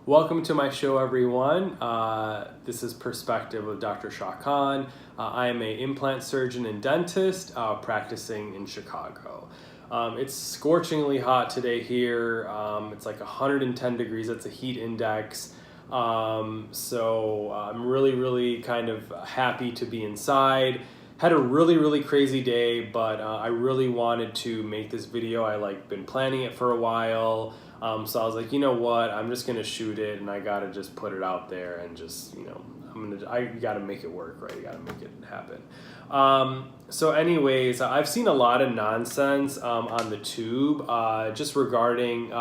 Welcome to my show, everyone. This is Perspective with Dr. Shah-Khan. I am an implant surgeon and dentist practicing in Chicago. It's scorchingly hot today here. It's like 110 degrees. That's a heat index. So I'm really kind of happy to be inside. Had a really crazy day, but I really wanted to make this video. I been planning it for a while. So I was like, you know what, I'm just gonna shoot it and I gotta just put it out there and just, I gotta make it work, right? I gotta make it happen. So anyways, I've seen a lot of nonsense on the tube just regarding,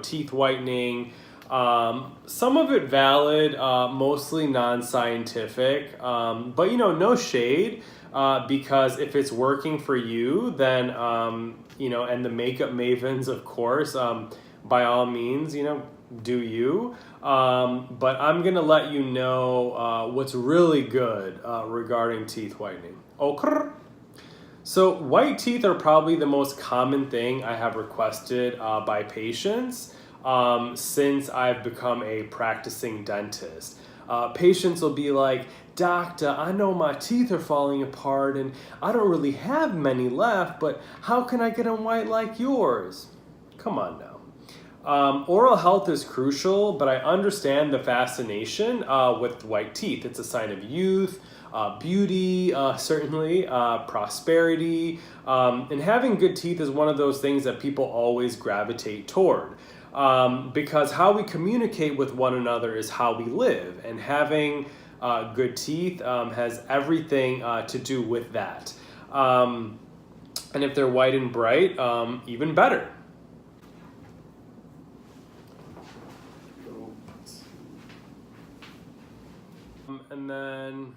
teeth whitening. Some of it valid, mostly non-scientific, but no shade. Because if it's working for you, then, and the makeup mavens, of course, by all means, do you. But I'm going to let you know what's really good regarding teeth whitening. OKURR. So white teeth are probably the most common thing I have requested by patients since I've become a practicing dentist. Patients will be like, "Doctor, I know my teeth are falling apart and I don't really have many left, but how can I get them white like yours?" Come on now. Oral health is crucial, but I understand the fascination with white teeth. It's a sign of youth, beauty, certainly, prosperity, and having good teeth is one of those things that people always gravitate toward. Because how we communicate with one another is how we live, and having good teeth has everything to do with that. And if they're white and bright, even better. And then,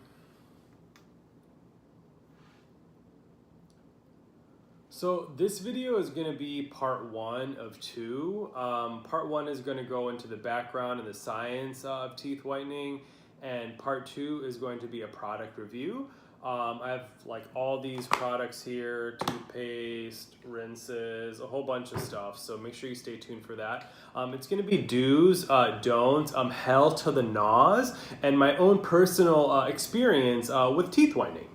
so this video is going to be part one of two. Part one is going to go into the background and the science of teeth whitening, and part two is going to be a product review. I have all these products here: toothpaste, rinses, a whole bunch of stuff. So make sure you stay tuned for that. It's going to be do's, don'ts, hell to the naws, and my own personal experience with teeth whitening.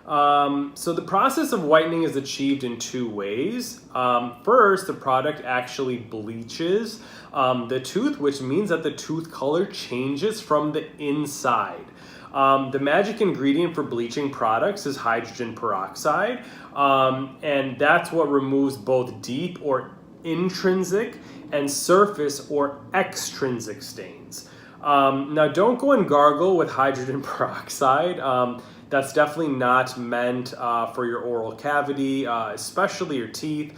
So the process of whitening is achieved in two ways. First, the product actually bleaches the tooth, which means that the tooth color changes from the inside. The magic ingredient for bleaching products is hydrogen peroxide, and that's what removes both deep or intrinsic and surface or extrinsic stains. Now, don't go and gargle with hydrogen peroxide. That's definitely not meant for your oral cavity, especially your teeth.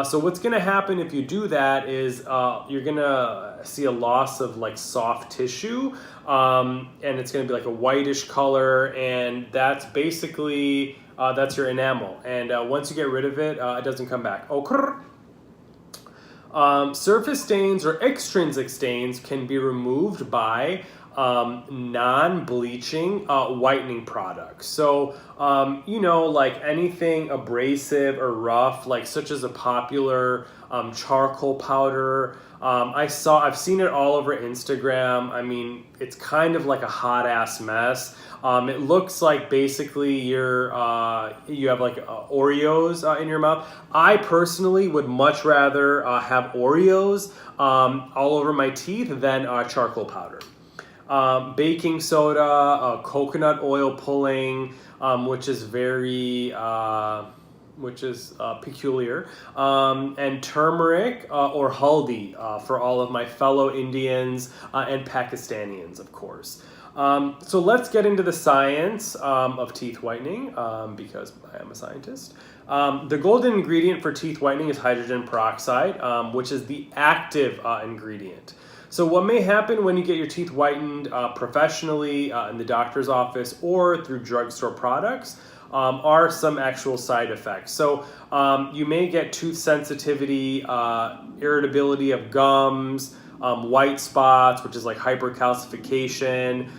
So what's going to happen if you do that is you're going to see a loss of soft tissue, and it's going to be a whitish color, and that's basically that's your enamel. And once you get rid of it, it doesn't come back. OKURR. Surface stains or extrinsic stains can be removed by non-bleaching whitening products. So, anything abrasive or rough, such as a popular charcoal powder. I've seen it all over Instagram. I mean, it's kind of like a hot ass mess. It looks like basically you have Oreos in your mouth. I personally would much rather have Oreos all over my teeth than charcoal powder. Baking soda, coconut oil pulling, which is very peculiar, and turmeric or haldi for all of my fellow Indians and Pakistanians, of course. So let's get into the science of teeth whitening, because I am a scientist. The golden ingredient for teeth whitening is hydrogen peroxide, which is the active ingredient. So what may happen when you get your teeth whitened professionally in the doctor's office or through drugstore products are some actual side effects. So you may get tooth sensitivity, irritability of gums, white spots, which is hypercalcification,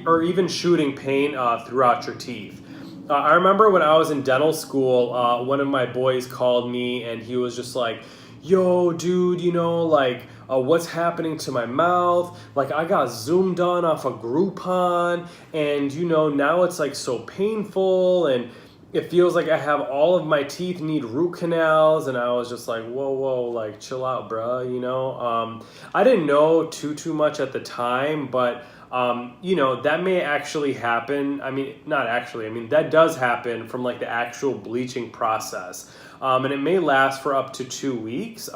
or even shooting pain throughout your teeth. I remember when I was in dental school, one of my boys called me and he was just like, "Yo, dude, what's happening to my mouth? Like I got zoomed on off a Groupon, and you know, now it's like so painful, and it feels like I have all of my teeth need root canals. And I was just like, whoa, like chill out, bruh, you know? I didn't know too much at the time, but you know, that may actually happen. I mean, not actually, I mean, that does happen from like the actual bleaching process. And it may last for up to 2 weeks,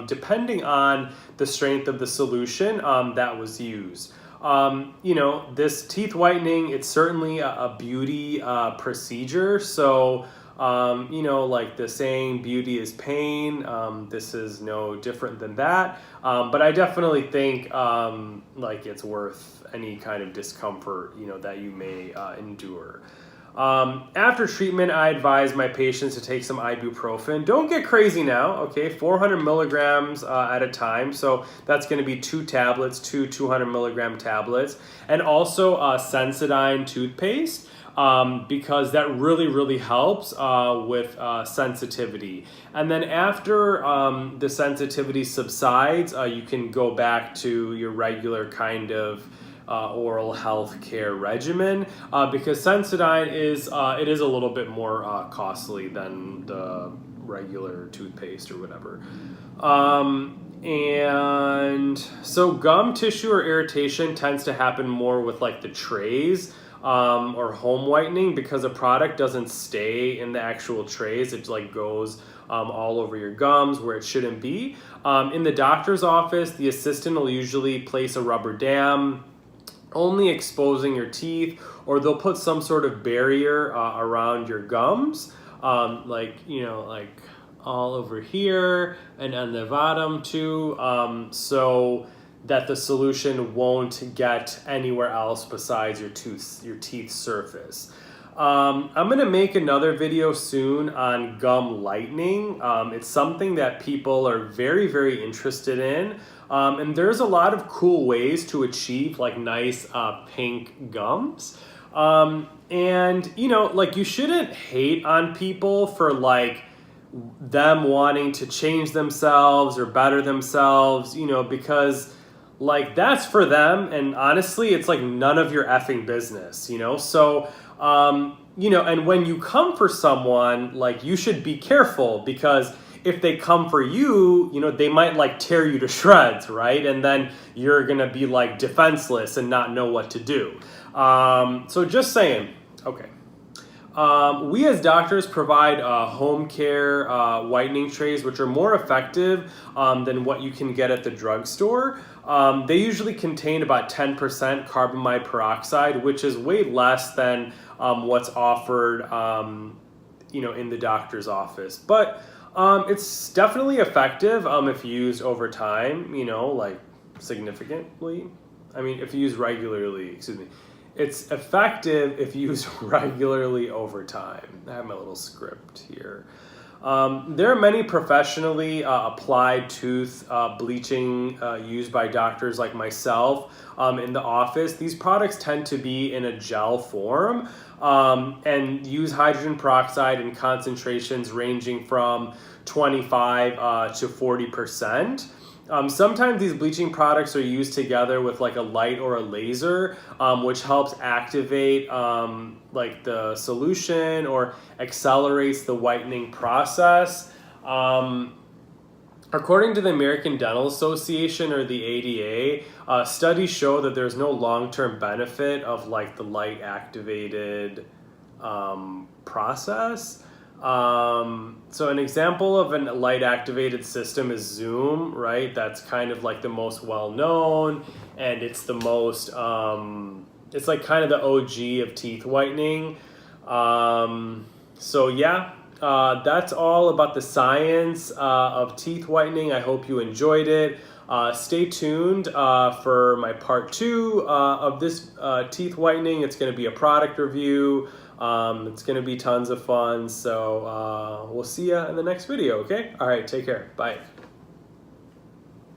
depending on the strength of the solution that was used. You know, this teeth whitening, it's certainly a beauty procedure. So, you know, like the saying, beauty is pain. This is no different than that. But I definitely think like it's worth any kind of discomfort, you know, that you may endure. After treatment, I advise my patients to take some ibuprofen. Don't get crazy now, okay? 400 milligrams at a time. So that's going to be 2 tablets, 200 milligram tablets. And also Sensodyne toothpaste, because that really helps with sensitivity. And then after the sensitivity subsides, you can go back to your regular kind of oral health care regimen, because Sensodyne is it is a little bit more costly than the regular toothpaste or whatever. And so gum tissue or irritation tends to happen more with like the trays or home whitening, because the product doesn't stay in the actual trays. It like goes all over your gums where it shouldn't be. In the doctor's office, the assistant will usually place a rubber dam, only exposing your teeth, or they'll put some sort of barrier around your gums, like, you know, like all over here and on the bottom too, so that the solution won't get anywhere else besides your teeth surface. I'm gonna make another video soon on gum lightening. It's something that people are very interested in. And there's a lot of cool ways to achieve like nice pink gums. And you know, like you shouldn't hate on people for like them wanting to change themselves or better themselves, you know, because like that's for them, and honestly it's like none of your effing business, you know. So you know, and when you come for someone, like you should be careful, because if they come for you, you know, they might like tear you to shreds, right? And then you're gonna be like defenseless and not know what to do. So just saying, okay. We as doctors provide home care whitening trays, which are more effective than what you can get at the drugstore. They usually contain about 10% carbamide peroxide, which is way less than what's offered, you know, in the doctor's office. But it's definitely effective if used over time, you know, like significantly. I mean, if used regularly, excuse me. It's effective if used regularly over time. I have my little script here. There are many professionally applied tooth bleaching used by doctors like myself in the office. These products tend to be in a gel form and use hydrogen peroxide in concentrations ranging from 25 to 40%. Sometimes these bleaching products are used together with like a light or a laser, which helps activate like the solution or accelerates the whitening process. According to the American Dental Association or the ADA, studies show that there's no long-term benefit of like the light activated process. So an example of a light activated system is Zoom, right? That's kind of like the most well-known, and it's the most, it's like kind of the OG of teeth whitening. So yeah, that's all about the science of teeth whitening. I hope you enjoyed it. Stay tuned for my part 2 of this teeth whitening. It's going to be a product review. It's going to be tons of fun. So we'll see you in the next video, okay? All right, take care. Bye.